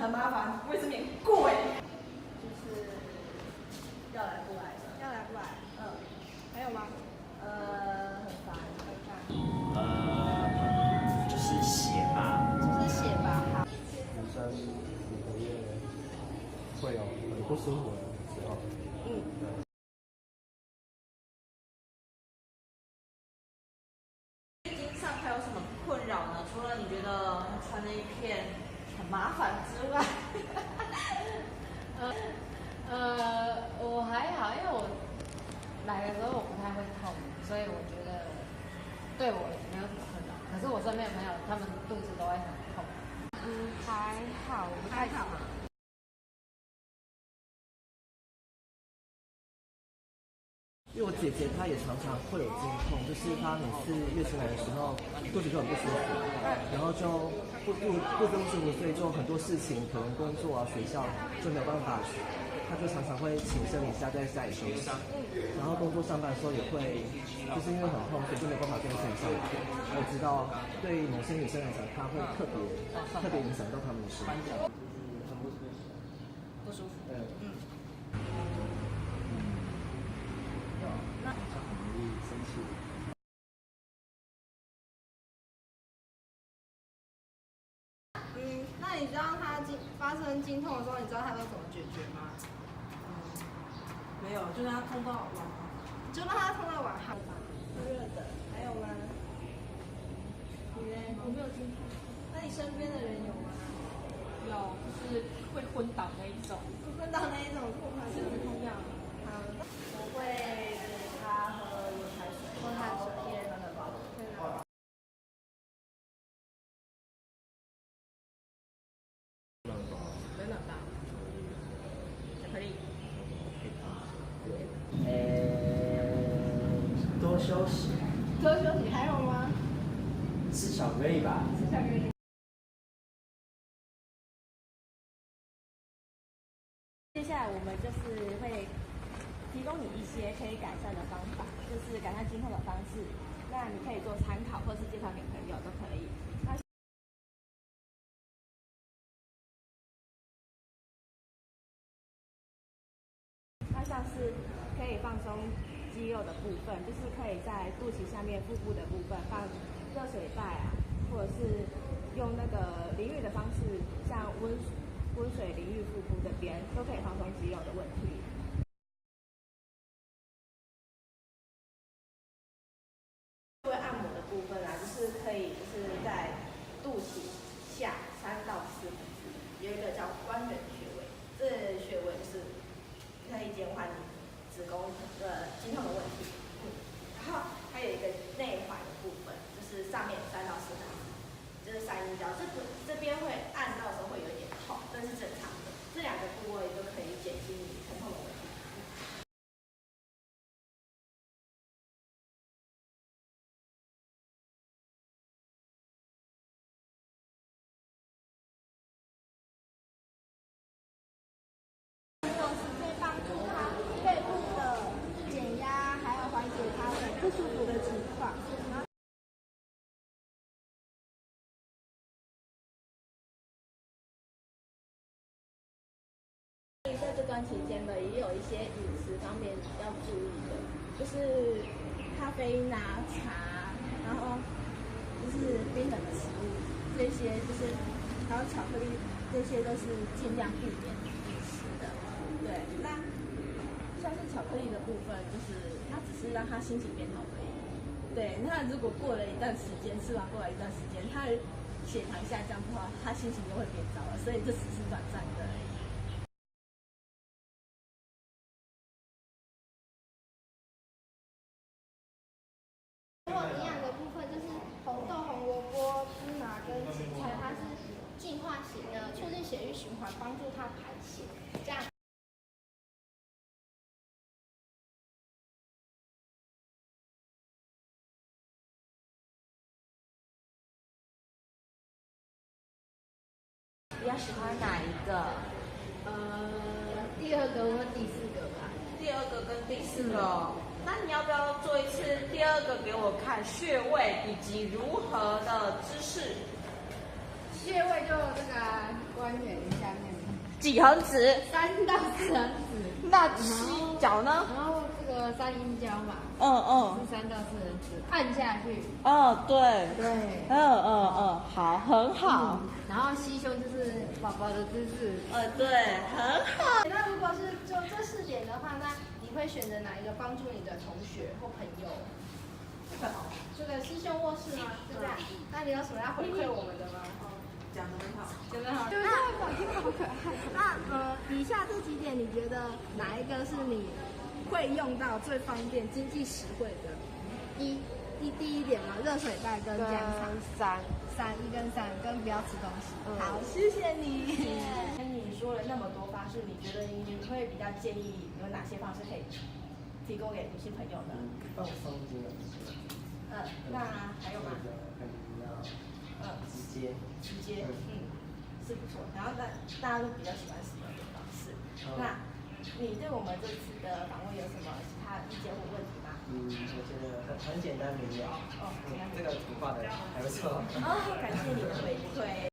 很麻烦，卫生棉贵，就是要来不来的，要来不来？还有吗？很烦，很烦。就是血吧。就是写吧，好。女生5个月会有很不舒服的时候。对。月经上还有什么困扰呢？除了你觉得穿那一片很麻烦之外，我还好，因为我来的时候我不太会痛，所以我觉得对我没有什么困扰。可是我身边的朋友，他们肚子都会很痛。还好，不太好。因为我姐姐她也常常会有经痛，就是她每次月经来的时候肚子就很不舒服，然后就不舒服，所以就很多事情可能工作啊、学校就没有办法，她就常常会请生理假在家里休息，然后工作上班的时候也会，就是因为很痛，所以就没有办法跟生理上班。我知道对某些女生来讲，她会特别影响到她们的生活。不舒服。那你知道他发生经痛的时候，你知道他都怎么解决吗？没有，就让他痛到晚上。就让他痛到晚上吧。热的，还有吗？你呢？我没有经痛。那你身边的人有吗？有，就是会昏倒那一种。昏倒那一种痛吗？是止痛药。好，我会给他喝温开水，温开水贴暖暖包。暖暖包。巧克力。多休息，多休息还有吗？吃巧克力吧。吃巧克力。接下来我们就是会提供你一些可以改善的方法，就是改善经痛的方式。那你可以做参考，或是介绍给朋友都可以。那像是可以放松肌肉的部分，就是可以在肚脐下面、腹部的部分放热水袋啊，或者是用那个淋浴的方式，像温水淋浴腹部这边，都可以放松肌肉的问题。作为按摩的部分啊，就是可以就是在肚脐下3到4分之有一个叫关元穴位，这个穴位就是可以减缓你子宫经痛的问题。然后还有一个内踝的部分，就是上面3到4分之就是3阴交，这边会按到的时候会有一点痛，这是正常的。这2个部位都可以减轻你疼痛的问题。如果是可以帮助他背部的减压，还有缓解他的不舒服的情况。在这段期间呢，也有一些饮食方面要注意的，就是咖啡因啊、茶，然后就是冰冷的食物，这些就是还有巧克力，这些都是尽量避免饮食的。对，那像是巧克力的部分，就是它只是让他心情变好而已。对，那如果过了一段时间，吃完过了一段时间，他的血糖下降的话，他心情就会变糟了，所以这只是短暂的而已。还有营养的部分就是红豆、红萝卜、芝麻跟芹菜，它是净化型的，促进血液循环，帮助它排血。这样。比较喜欢哪一个？第2个或第4个吧。第2个跟第4个哦。那你要不要做一次第2个给我看穴位以及如何的姿势？穴位就这个关元下面几横指？ 3到4横指，那脚呢？然后这个三阴交嘛，嗯嗯是3到4横指，按下去。哦，对，对，好，很好。然后吸胸就是宝宝的姿势。对，很好。那如果是就这4点的话，那你会选择哪一个帮助你的同学或朋友？这个师兄卧室吗？是这样。那你有什么要回馈我们的吗？讲得很好。真的好。对，好可爱。那以下这几点，你觉得哪一个是你会用到最方便、经济实惠的？第一点嘛，热水袋跟姜茶。1跟3，跟不要吃东西。好，谢谢你。跟你说了那么多方式，你觉得你会比较建议有哪些方式可以提供给女性朋友呢？放松这个，那还有吗？直接，是不错。然后大家都比较喜欢使用这个方式。那你对我们这次的访问有什么其他意见或问题吗？我觉得很简单明了。这个图画的还不错。感谢你的回馈。